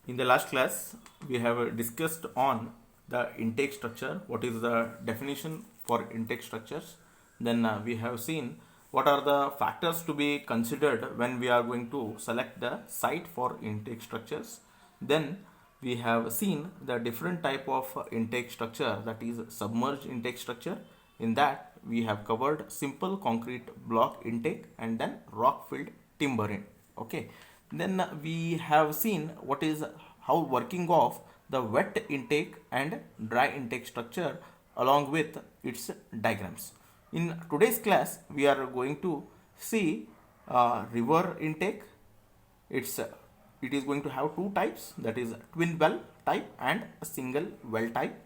In the last class, we have discussed on the intake structure, what is the definition for intake structures. Then we have seen what are the factors to be considered when we are going to select the site for intake structures. Then we have seen the different type of intake structure, that is submerged intake structure. In that we have covered simple concrete block intake and then rock filled timber in. Okay, then we have seen what is how working of the wet intake and dry intake structure along with its diagrams. In today's class we are going to see river intake. It is going to have two types, that is twin well type and a single well type.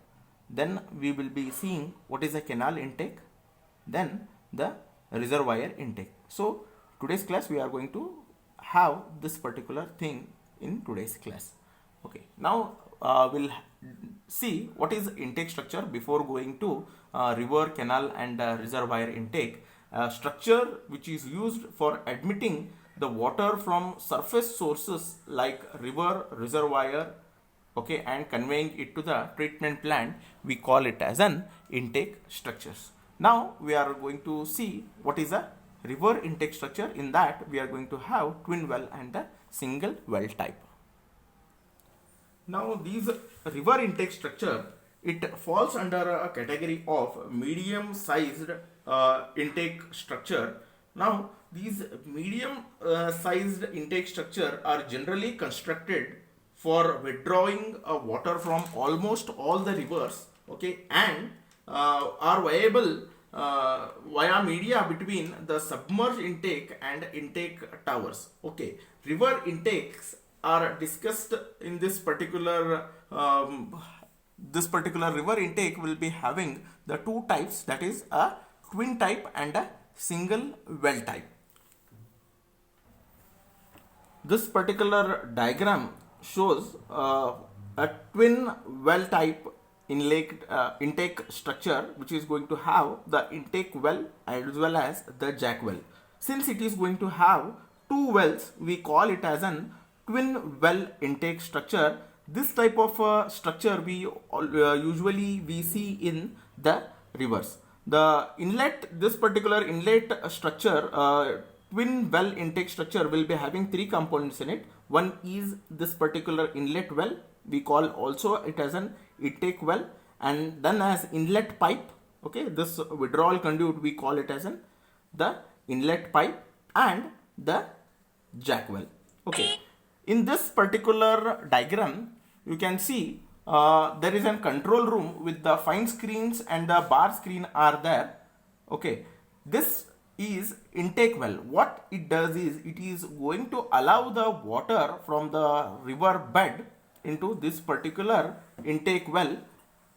Then we will be seeing what is a canal intake, then the reservoir intake. So today's class we are going to have this particular thing in today's class. Okay, now we'll see what is intake structure before going to river, canal and reservoir intake. Structure which is used for admitting the water from surface sources like river, reservoir, okay, and conveying it to the treatment plant, we call it as an intake structures. Now we are going to see what is a river intake structure. In that we are going to have twin well and the single well type. Now these river intake structure, it falls under a category of medium sized intake structure. Now these medium sized intake structure are generally constructed for withdrawing water from almost all the rivers, okay, and are viable via media between the submerged intake and intake towers. Okay, river intakes are discussed in this particular river intake will be having the two types, that is a twin type and a single well type. This particular diagram shows a twin well type intake structure which is going to have the intake well as well as the jack well. Since it is going to have two wells, we call it as an twin well intake structure. This type of structure we usually we see in the rivers. The inlet, this particular inlet structure, twin well intake structure will be having three components in it. One is this particular inlet well, we call also it as an intake well, and then as inlet pipe, okay, this withdrawal conduit we call it as an the inlet pipe and the jack well. Okay, in this particular diagram you can see there is a control room with the fine screens and the bar screen are there. Okay, this is intake well. What it does is it is going to allow the water from the river bed into this particular intake well.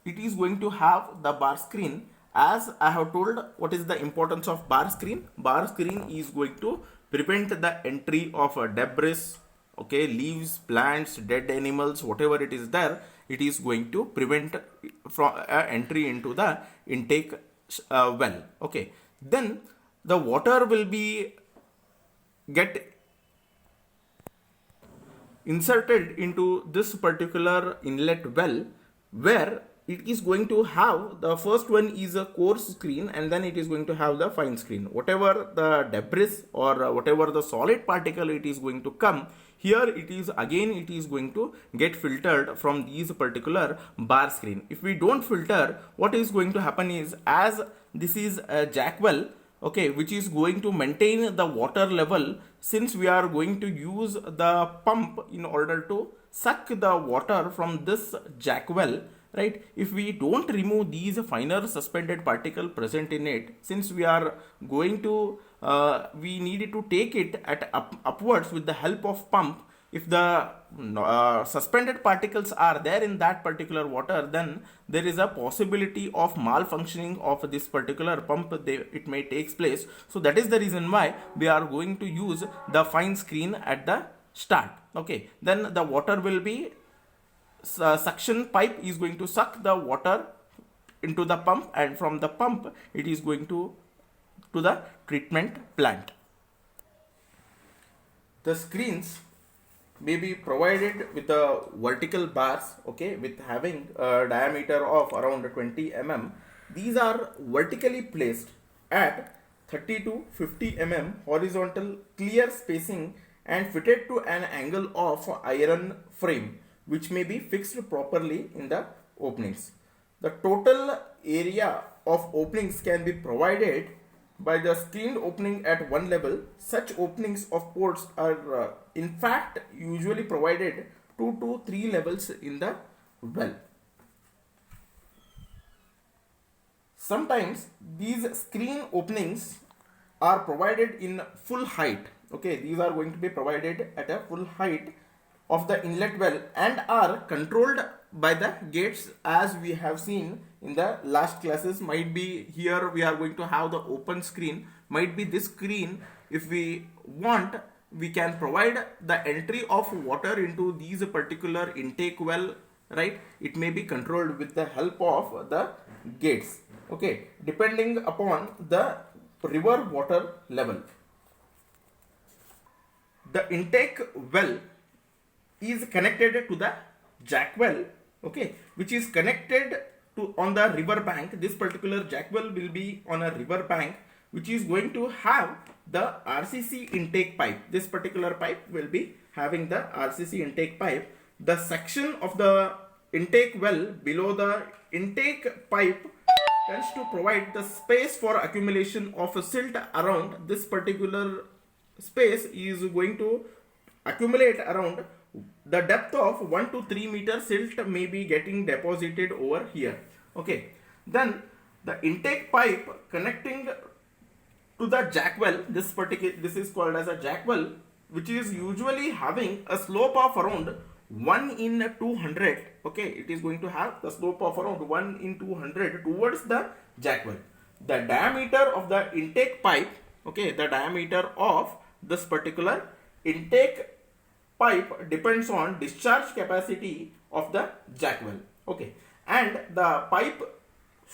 It is going to have the bar screen. As I have told, what is the importance of bar screen? Bar screen is going to prevent the entry of debris, okay, leaves, plants, dead animals, whatever it is there, it is going to prevent from entry into the intake well. Okay, then the water will be get inserted into this particular inlet well, where it is going to have the first one is a coarse screen and then it is going to have the fine screen. Whatever the debris or whatever the solid particle it is going to come, here it is again it is going to get filtered from these particular bar screen. If we don't filter, what is going to happen is, as this is a jack well, okay, which is going to maintain the water level, since we are going to use the pump in order to suck the water from this jack well, right? If we don't remove these finer suspended particle present in it, since we are going to we need to take it at upwards with the help of pump. If the suspended particles are there in that particular water, then there is a possibility of malfunctioning of this particular pump. It may take place. So that is the reason why we are going to use the fine screen at the start. Okay, then the water will be suction pipe is going to suck the water into the pump, and from the pump it is going to the treatment plant. The screens may be provided with the vertical bars, okay, with having a diameter of around 20 mm. These are vertically placed at 30 to 50 mm horizontal clear spacing and fitted to an angle of iron frame, which may be fixed properly in the openings. The total area of openings can be provided by the screened opening at one level. Such openings of ports are in fact usually provided 2 to 3 levels in the well. Sometimes these screen openings are provided in full height. Okay, these are going to be provided at a full height of the inlet well and are controlled by the gates, as we have seen in the last classes. Might be here we are going to have the open screen, might be this screen. If we want, we can provide the entry of water into these particular intake well, right? It may be controlled with the help of the gates, okay, depending upon the river water level. The intake well is connected to the jack well, okay, which is connected to on the river bank. This particular jack well will be on a river bank, which is going to have the RCC intake pipe. This particular pipe will be having the RCC intake pipe. The section of the intake well below the intake pipe tends to provide the space for accumulation of a silt around. This particular space is going to accumulate around the depth of 1 to 3 meter. Silt may be getting deposited over here, okay. Then the intake pipe connecting to the jack well, this is called as a jack well, which is usually having a slope of around 1 in 200, okay. It is going to have the slope of around 1 in 200 towards the jack well. The diameter of the intake pipe, okay, the diameter of this particular intake pipe depends on discharge capacity of the jack well, okay. And the pipe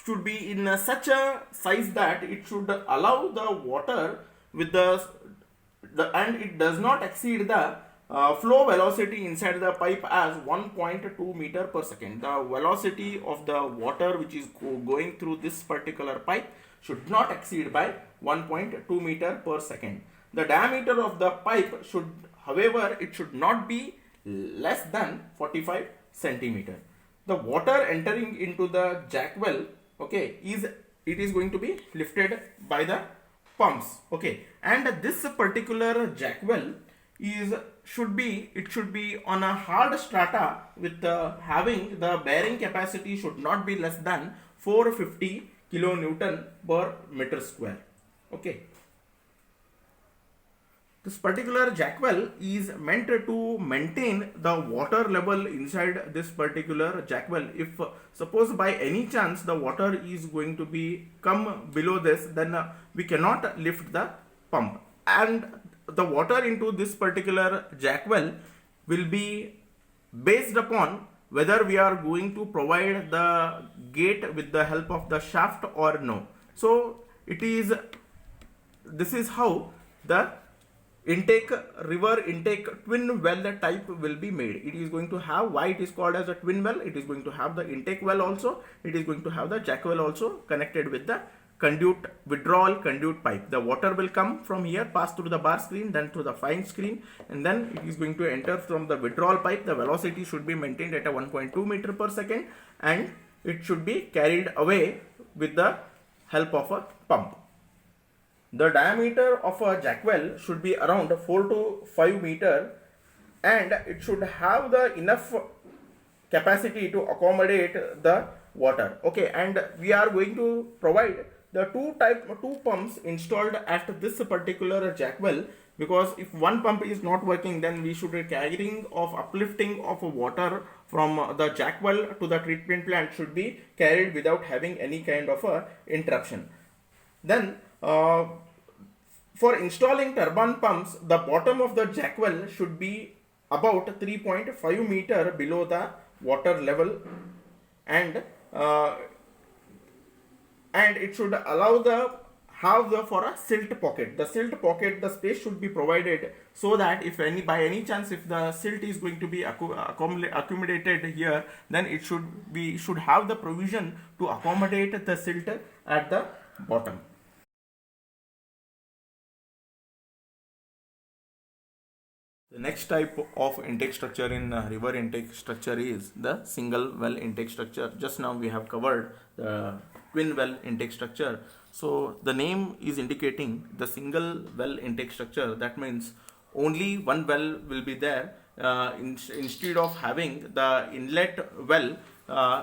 should be in such a size that it should allow the water with the and it does not exceed the flow velocity inside the pipe as 1.2 meter per second. The velocity of the water which is going through this particular pipe should not exceed by 1.2 meter per second. The diameter of the pipe should, however, it should not be less than 45 centimeter. The water entering into the jack well, okay, it is going to be lifted by the pumps, okay. And this particular jack well should be on a hard strata with having the bearing capacity should not be less than 450 kilonewton per meter square, okay. This particular jack well is meant to maintain the water level inside this particular jack well. If suppose by any chance the water is going to be come below this, then we cannot lift the pump, and the water into this particular jack well will be based upon whether we are going to provide the gate with the help of the shaft or no. So this is how the river intake twin well type will be made. It is going to have, why it is called as a twin well, it is going to have the intake well also, it is going to have the jack well also connected with the withdrawal conduit pipe. The water will come from here, pass through the bar screen, then through the fine screen, and then it is going to enter from the withdrawal pipe. The velocity should be maintained at a 1.2 meter per second, and it should be carried away with the help of a pump. The diameter of a jack well should be around 4 to 5 meter, and it should have the enough capacity to accommodate the water, okay. And we are going to provide the two pumps installed at this particular jack well, because if one pump is not working, then we should be carrying of uplifting of water from the jack well to the treatment plant should be carried without having any kind of a interruption. Then for installing turbine pumps, the bottom of the jack well should be about 3.5 meter below the water level, and it should allow the have the for a silt pocket. The silt pocket, the space should be provided so that if any by any chance if the silt is going to be accumulated here, then it should have the provision to accommodate the silt at the bottom. The next type of intake structure in river intake structure is the single well intake structure. Just now we have covered the twin well intake structure. So the name is indicating the single well intake structure. That means only one well will be there instead of having the inlet well.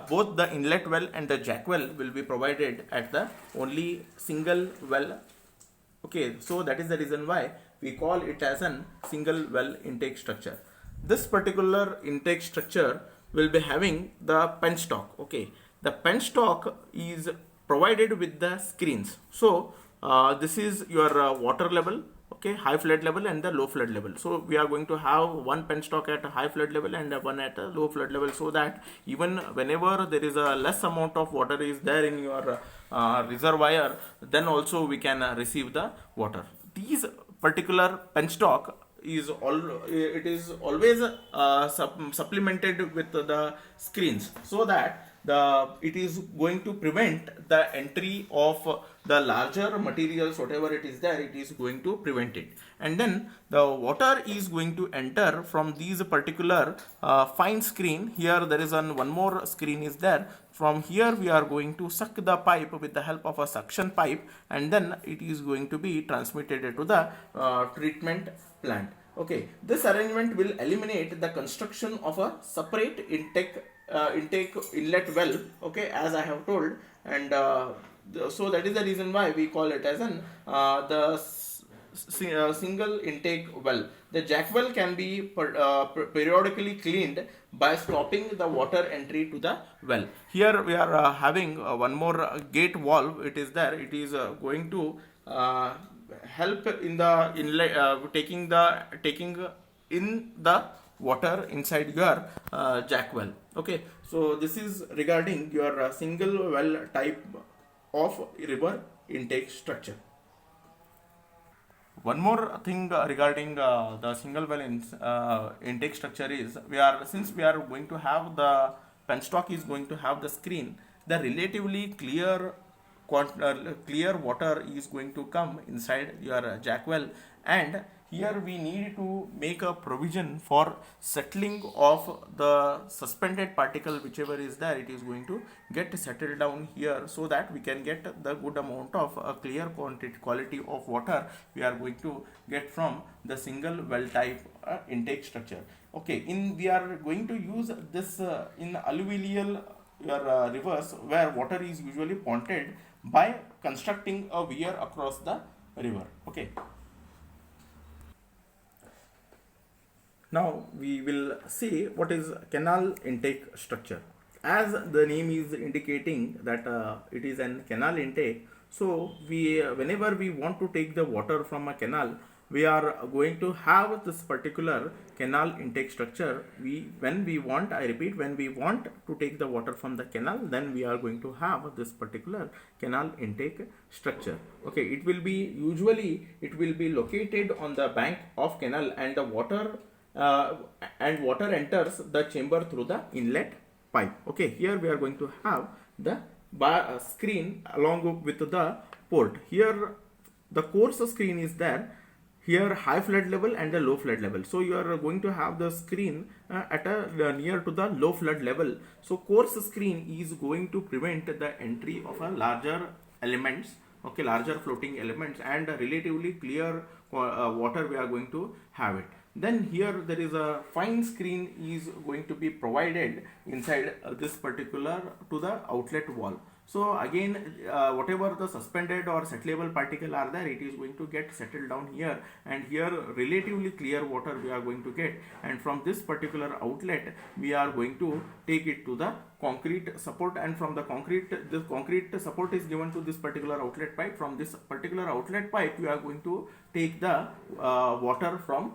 Both the inlet well and the jack well will be provided at the only single well. Okay, so that is the reason why we call it as an single well intake structure. This particular intake structure will be having the penstock. Okay, the penstock is provided with the screens. So this is your water level, okay, high flood level and the low flood level. So we are going to have one penstock at a high flood level and one at a low flood level, so that even whenever there is a less amount of water is there in your reservoir, then also we can receive the water. These particular penstock is always supplemented with the screens, so that it is going to prevent the entry of the larger materials, whatever it is there, it is going to prevent it. And then the water is going to enter from these particular fine screen. Here there is one more screen is there. From here we are going to suck the pipe with the help of a suction pipe, and then it is going to be transmitted to the treatment plant. Okay, this arrangement will eliminate the construction of a separate intake inlet well, okay, as I have told. And so that is the reason why we call it as an single intake well. The jack well can be periodically cleaned by stopping the water entry to the well. Here we are having one more gate valve. It is there. It is going to help in the inlet, taking in the water inside your jack well. Okay, so this is regarding your single well type of river intake structure. One more thing regarding the single well intake structure is, since we are going to have the penstock is going to have the screen, the relatively clear water is going to come inside your jack well, and here we need to make a provision for settling of the suspended particle, whichever is there, it is going to get settled down here, so that we can get the good amount of clear quality of water we are going to get from the single well type intake structure. Okay, we are going to use this in alluvial rivers, where water is usually ponted by constructing a weir across the river. Okay. Now we will see what is canal intake structure. As the name is indicating that it is an canal intake, so whenever we want to take the water from a canal, we are going to have this particular canal intake structure. When we want to take the water from the canal, then we are going to have this particular canal intake structure. Okay, it will be located on the bank of canal, and the water enters the chamber through the inlet pipe. Okay, here we are going to have the screen along with the port. Here the coarse screen is there. Here high flood level and the low flood level. So you are going to have the screen near to the low flood level. So coarse screen is going to prevent the entry of a larger elements, okay, larger floating elements, and relatively clear water we are going to have it. Then here there is a fine screen is going to be provided inside this particular to the outlet wall. So again, whatever the suspended or settleable particle are there, it is going to get settled down here, and here relatively clear water we are going to get, and from this particular outlet we are going to take it to the concrete support, and from the concrete support is given to this particular outlet pipe. From this particular outlet pipe we are going to take the water from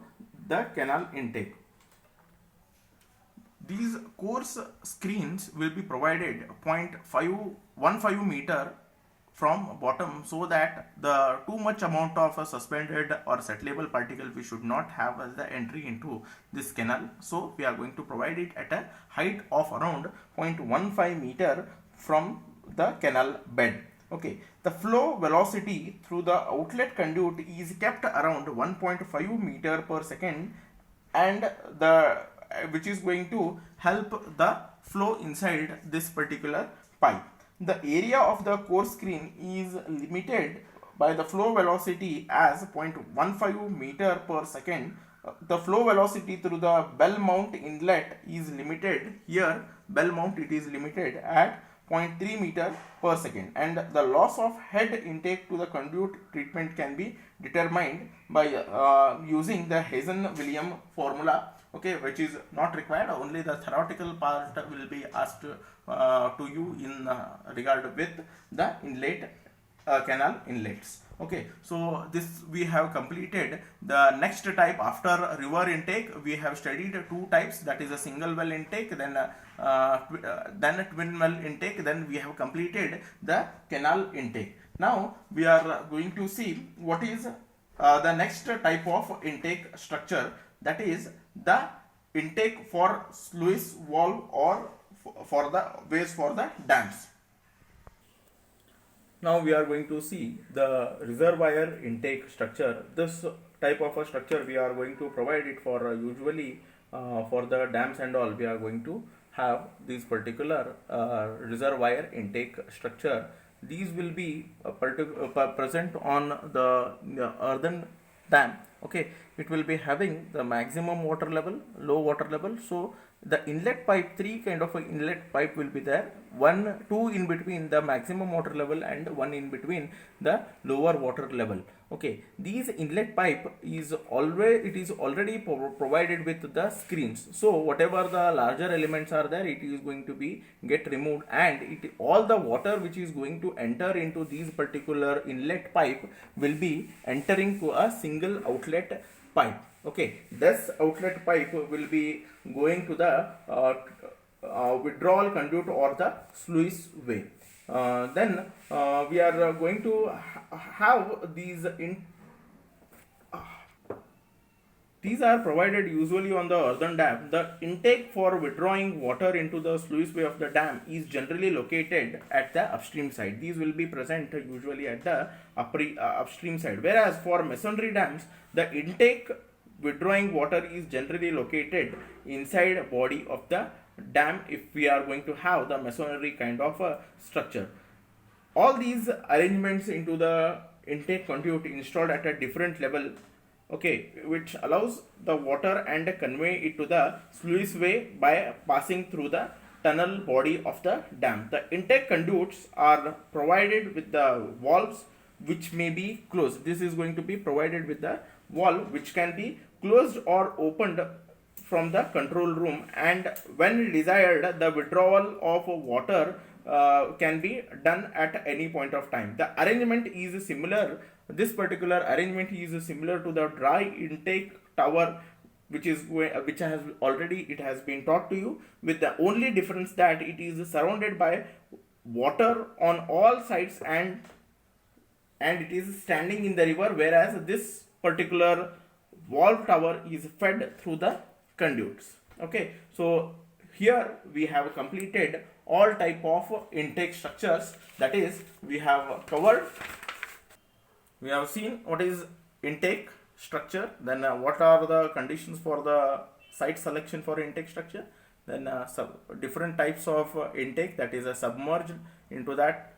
the canal intake. These coarse screens will be provided 0.15 meter from bottom, so that the too much amount of a suspended or settleable particle we should not have as the entry into this canal. So we are going to provide it at a height of around 0.15 meter from the canal bed. Okay, the flow velocity through the outlet conduit is kept around 1.5 meter per second, and the which is going to help the flow inside this particular pipe. The area of the core screen is limited by the flow velocity as 0.15 meter per second. The flow velocity through the bell mount inlet is limited. Here bell mount it is limited at 0.3 meter per second, and the loss of head intake to the conduit treatment can be determined by using the Hazen-Williams formula, okay, which is not required. Only the theoretical part will be asked to you in regard with the inlet canal inlets. Okay, so this we have completed. The next type after river intake, we have studied two types, that is a single well intake, then a twin well intake, then we have completed the canal intake. Now we are going to see what is the next type of intake structure, that is the intake for sluice valve or for the ways for the dams. Now we are going to see the reservoir intake structure. This type of a structure we are going to provide it for usually for the dams and all. We are going to have this particular reservoir intake structure. These will be present on the earthen dam. Okay, it will be having the maximum water level, low water level. So the inlet pipe, three kind of a inlet pipe will be there, two in between the maximum water level and one in between the lower water level. Okay, these inlet pipe is already provided with the screens. So whatever the larger elements are there, it is going to be get removed, and all the water which is going to enter into these particular inlet pipe will be entering to a single outlet pipe. Okay, this outlet pipe will be going to the withdrawal conduit or the sluice way. Then we are going to have these are provided usually on the earthen dam. The intake for withdrawing water into the sluice way of the dam is generally located at the upstream side. These will be present usually at the upstream side. Whereas for masonry dams, the intake withdrawing water is generally located inside body of the dam if we are going to have the masonry kind of a structure. All these arrangements into the intake conduit installed at a different level, okay, which allows the water and convey it to the sluice way by passing through the tunnel body of the dam. The intake conduits are provided with the valves which may be closed. This is going to be provided with the valve which can be closed or opened from the control room, and when desired the withdrawal of water can be done at any point of time. The arrangement is similar. This particular arrangement is similar to the dry intake tower which has been taught to you, with the only difference that it is surrounded by water on all sides and it is standing in the river, whereas this particular valve tower is fed through the conduits. Okay, so here we have completed all type of intake structures, that is we have covered, we have seen what is intake structure, then what are the conditions for the site selection for intake structure, then different types of intake, that is submerged. Into that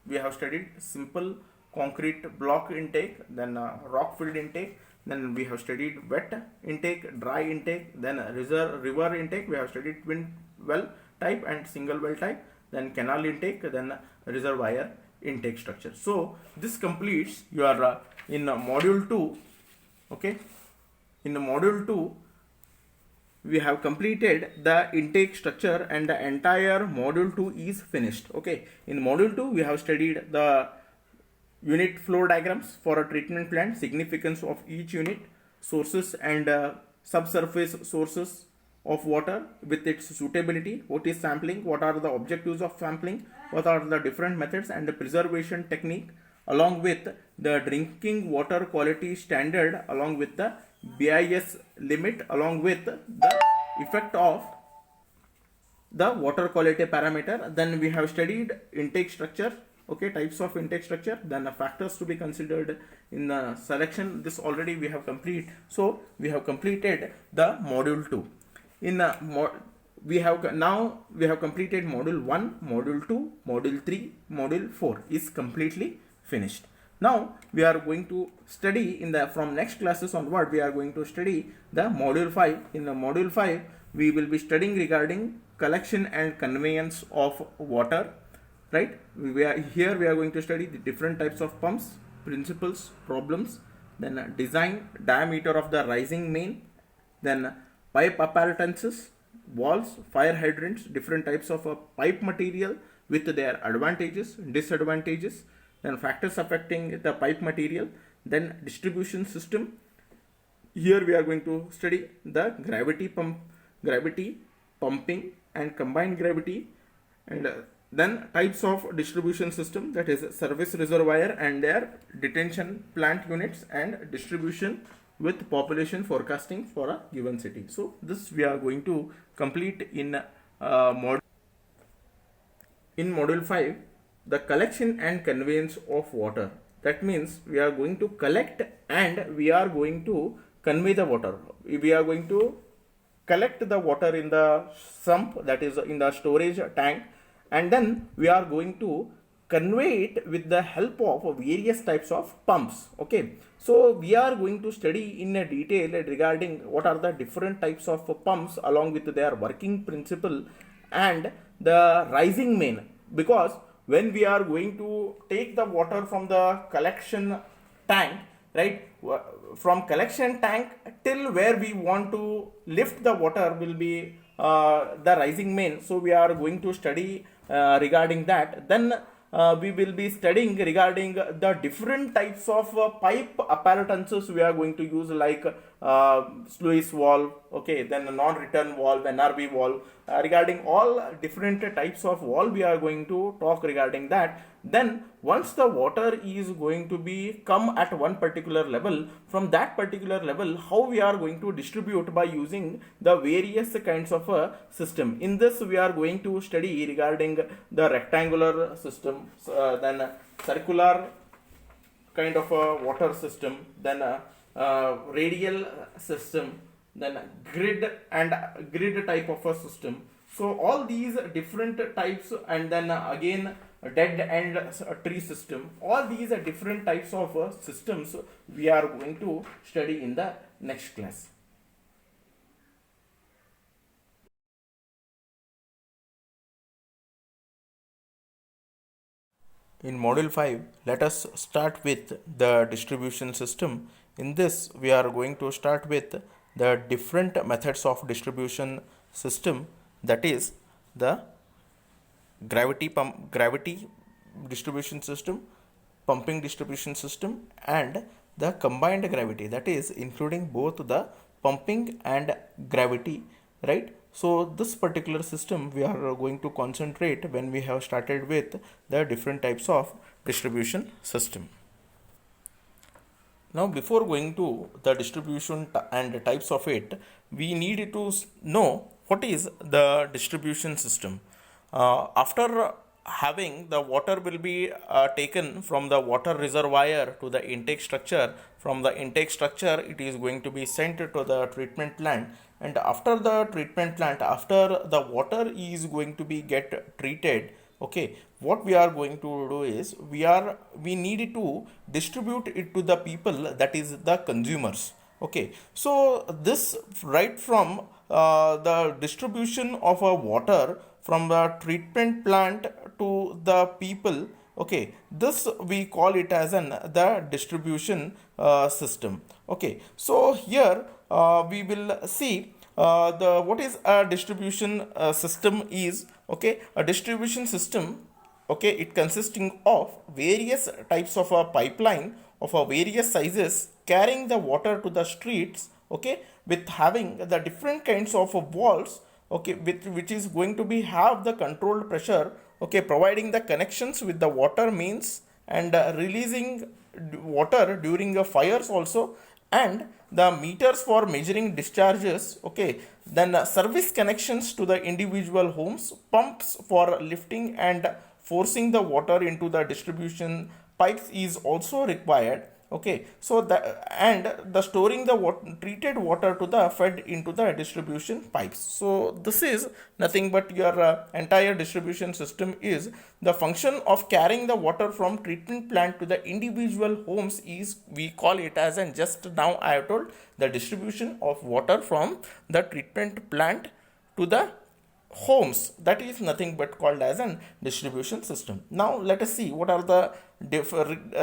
we have studied simple concrete block intake, then rock filled intake, then we have studied wet intake, dry intake, then river intake, we have studied twin well type and single well type, then canal intake, then reservoir intake structure. So this completes your in module 2. Okay, in module 2 we have completed the intake structure and the entire module 2 is finished. Okay, in module 2 we have studied the unit flow diagrams for a treatment plant, significance of each unit, sources and subsurface sources of water with its suitability, what is sampling, what are the objectives of sampling, what are the different methods and the preservation technique, along with the drinking water quality standard, along with the BIS limit, along with the effect of the water quality parameter. Then we have studied intake structure, okay, types of intake structure, then the factors to be considered in the selection. This already we have completed. So we have completed the module 2. In we have completed module 1, module 2, module 3, module 4 is completely finished. Now we are going to study in the from next classes onward, we are going to study the module 5. In the module 5 we will be studying regarding collection and conveyance of water, right? We are going to study the different types of pumps, principles, problems, then design, diameter of the rising main, then pipe apparatuses, walls, fire hydrants, different types of pipe material with their advantages, disadvantages, then factors affecting the pipe material, then distribution system. Here we are going to study the gravity pumping and combined gravity, and then types of distribution system, that is service reservoir and their detention plant units, and distribution with population forecasting for a given city. So this we are going to complete in module 5, the collection and conveyance of water. That means we are going to collect and we are going to convey the water. We are going to collect the water in the sump, that is in the storage tank, and then we are going to convey it with the help of various types of pumps. Okay, so we are going to study in a detail regarding what are the different types of pumps along with their working principle and the rising main, because when we are going to take the water from the collection tank, right, from collection tank till where we want to lift the water will be the rising main. So we are going to study regarding that. Then we will be studying regarding the different types of pipe apparatuses we are going to use, like sluice valve, okay, then a non-return valve, NRV valve. Regarding all different types of valve we are going to talk regarding that. Then once the water is going to be come at one particular level, from that particular level how we are going to distribute by using the various kinds of a system. In this we are going to study regarding the rectangular system, then circular kind of a water system, then radial system, then grid type of a system. So all these different types, and then again dead end tree system, all these are different types of systems we are going to study in the next class. In module 5, let us start with the distribution system. In this, we are going to start with the different methods of distribution system, that is the gravity distribution system, pumping distribution system, and the combined gravity, that is including both the pumping and gravity, right? So this particular system we are going to concentrate when we have started with the different types of distribution system. Now before going to the distribution and types of it, we need to know what is the distribution system. After having the water will be taken from the water reservoir to the intake structure, from the intake structure it is going to be sent to the treatment plant, and after the treatment plant, after the water is going to be get treated, okay, what we are going to do is we need to distribute it to the people, that is the consumers. Okay, so this right from the distribution of a water from the treatment plant to the people, okay, this we call it as the distribution system. Okay, so here we will see the what is a distribution system is. Okay, a distribution system, okay, it consisting of various types of a pipeline of a various sizes carrying the water to the streets, okay, with having the different kinds of valves, okay, which is going to be have the controlled pressure, okay, providing the connections with the water mains and releasing water during the fires also, and the meters for measuring discharges, okay, then service connections to the individual homes, pumps for lifting and forcing the water into the distribution pipes is also required, okay. So the and the storing the treated water to the fed into the distribution pipes. So this is nothing but your entire distribution system is the function of carrying the water from treatment plant to the individual homes is, we call it as, and just now I have told, the distribution of water from the treatment plant to the homes, that is nothing but called as an distribution system. Now let us see what are the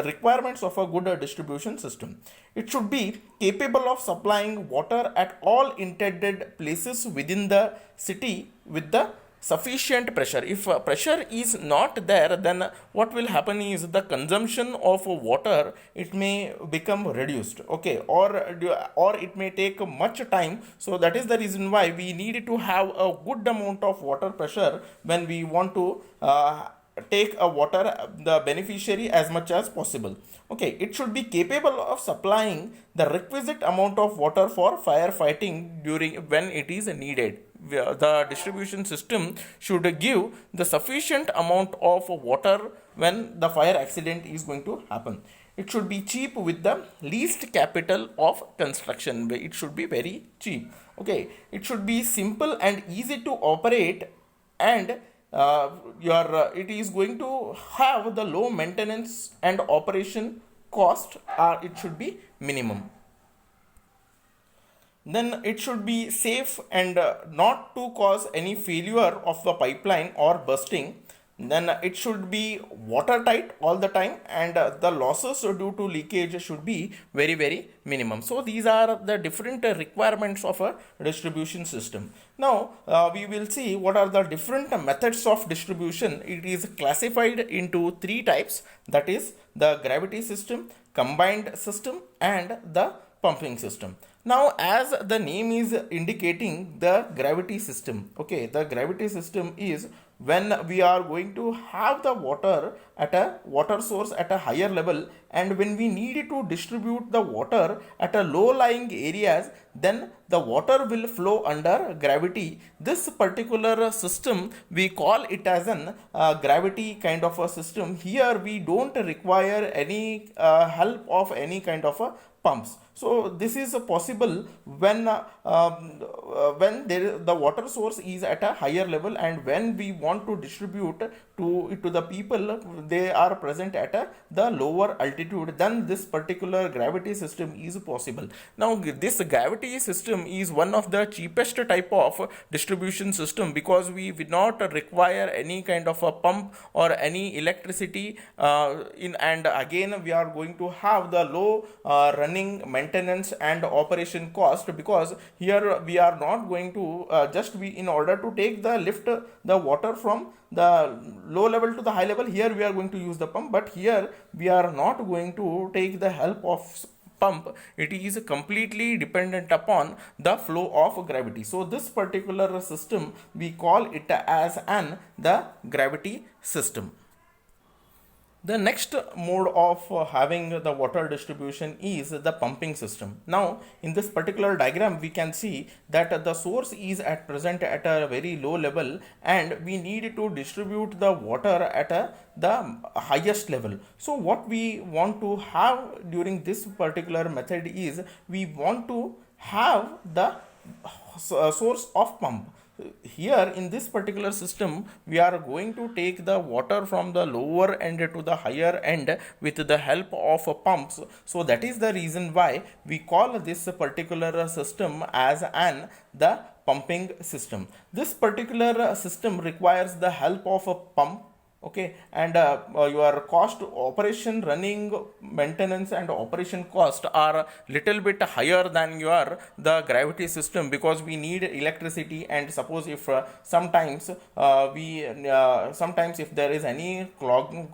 requirements of a good distribution system. It should be capable of supplying water at all intended places within the city with the sufficient pressure. If pressure is not there, then what will happen is the consumption of water, it may become reduced, okay, or it may take much time. So that is the reason why we need to have a good amount of water pressure when we want to take a water the beneficiary as much as possible, okay. It should be capable of supplying the requisite amount of water for firefighting during when it is needed. The distribution system should give the sufficient amount of water when the fire accident is going to happen. It should be cheap with the least capital of construction. It should be very cheap, okay. It should be simple and easy to operate, and it is going to have the low maintenance and operation cost, it should be minimum. Then it should be safe and not to cause any failure of the pipeline or bursting. Then it should be watertight all the time, and the losses due to leakage should be very minimum. So these are the different requirements of a distribution system. Now we will see what are the different methods of distribution. It is classified into three types, that is the gravity system, combined system, and the pumping system. Now as the name is indicating, the gravity system, okay, the gravity system is when we are going to have the water at a water source at a higher level, and when we need to distribute the water at a low lying areas, then the water will flow under gravity. This particular system we call it as an gravity kind of a system. Here we don't require any help of any kind of a pumps. So this is possible when the water source is at a higher level, and when we want to distribute to the people, they are present at the lower altitude, then this particular gravity system is possible. Now this gravity system is one of the cheapest type of distribution system, because we will not require any kind of a pump or any electricity and again we are going to have the low running maintenance and operation cost, because here we are not going to in order to take the lift the water from the low level to the high level, here we are going to use the pump, but here we are not going to take the help of pump. It is completely dependent upon the flow of gravity. So this particular system we call it as the gravity system. The next mode of having the water distribution is the pumping system. Now, in this particular diagram, we can see that the source is at present at a very low level, and we need to distribute the water at the highest level. So, what we want to have during this particular method is we want to have the source of pump. Here in this particular system we are going to take the water from the lower end to the higher end with the help of pumps. So that is the reason why we call this particular system as the pumping system. This particular system requires the help of a pump, okay, and your cost operation running maintenance and operation cost are little bit higher than your the gravity system, because we need electricity. And suppose if sometimes we sometimes if there is any clogging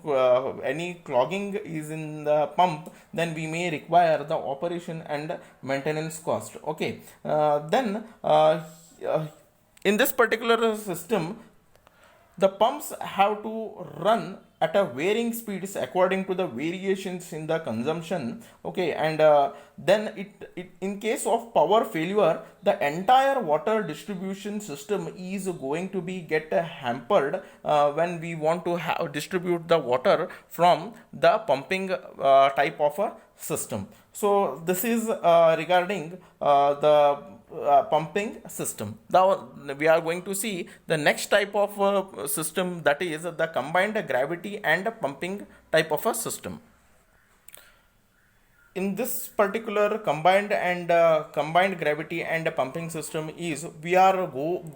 is in the pump, then we may require the operation and maintenance cost. Okay, then in this particular system, the pumps have to run at a varying speeds according to the variations in the consumption. Okay, and then it in case of power failure, the entire water distribution system is going to be get hampered when we want to distribute the water from the pumping type of a system. So this is regarding the pumping system. Now we are going to see the next type of system, that is the combined gravity and pumping type of a system. In this particular combined gravity and pumping system is, we are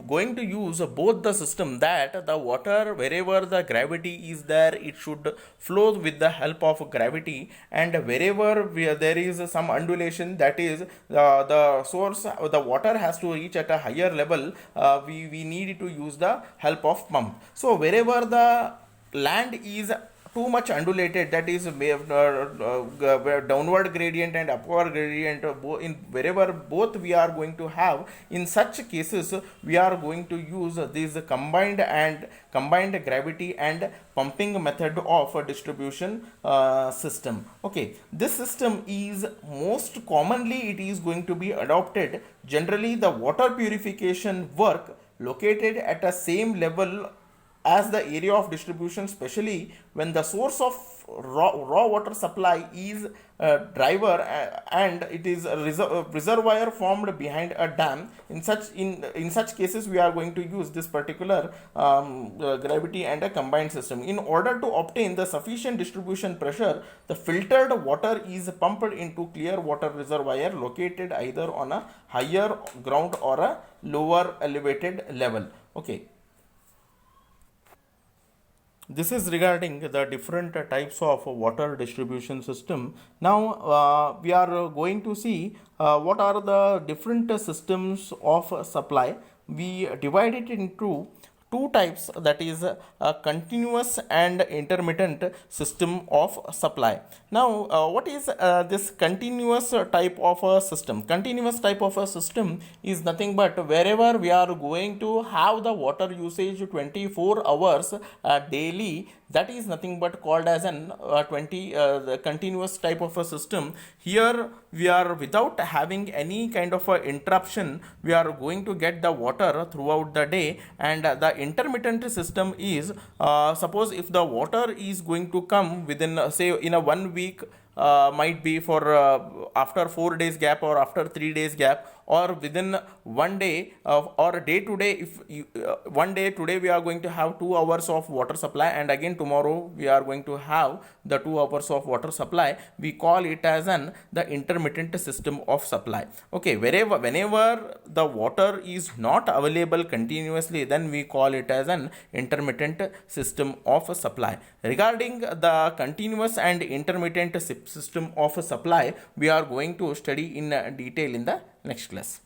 going to use both the system, that the water wherever the gravity is there, it should flow with the help of gravity, and wherever there is some undulation, that is the source, the water has to reach at a higher level, we need to use the help of pump. So wherever the land is too much undulated, that is downward gradient and upward gradient, in wherever both we are going to have, in such cases we are going to use this combined gravity and pumping method of a distribution system. Okay, this system is most commonly it is going to be adopted. Generally the water purification work located at a same level as the area of distribution, especially when the source of raw water supply is a driver and it is a reservoir formed behind a dam. In such cases we are going to use this particular gravity and a combined system. In order to obtain the sufficient distribution pressure, the filtered water is pumped into clear water reservoir located either on a higher ground or a lower elevated level. Okay, this is regarding the different types of water distribution system. Now we are going to see what are the different systems of supply. We divide it into two types, that is a continuous and intermittent system of supply. Now what is this continuous type of a system? Continuous type of a system is nothing but wherever we are going to have the water usage 24 hours daily, that is nothing but called as an the continuous type of a system. Here we are, without having any kind of a interruption, we are going to get the water throughout the day. And the intermittent system is, suppose if the water is going to come within say in a 1 week, might be for after 4 days gap or after 3 days gap, or within one day or day to day. If one day today we are going to have 2 hours of water supply, and again tomorrow we are going to have the 2 hours of water supply, we call it as the intermittent system of supply. Okay, whenever the water is not available continuously, then we call it as an intermittent system of supply. Regarding the continuous and intermittent system of supply, we are going to study in detail in the next class.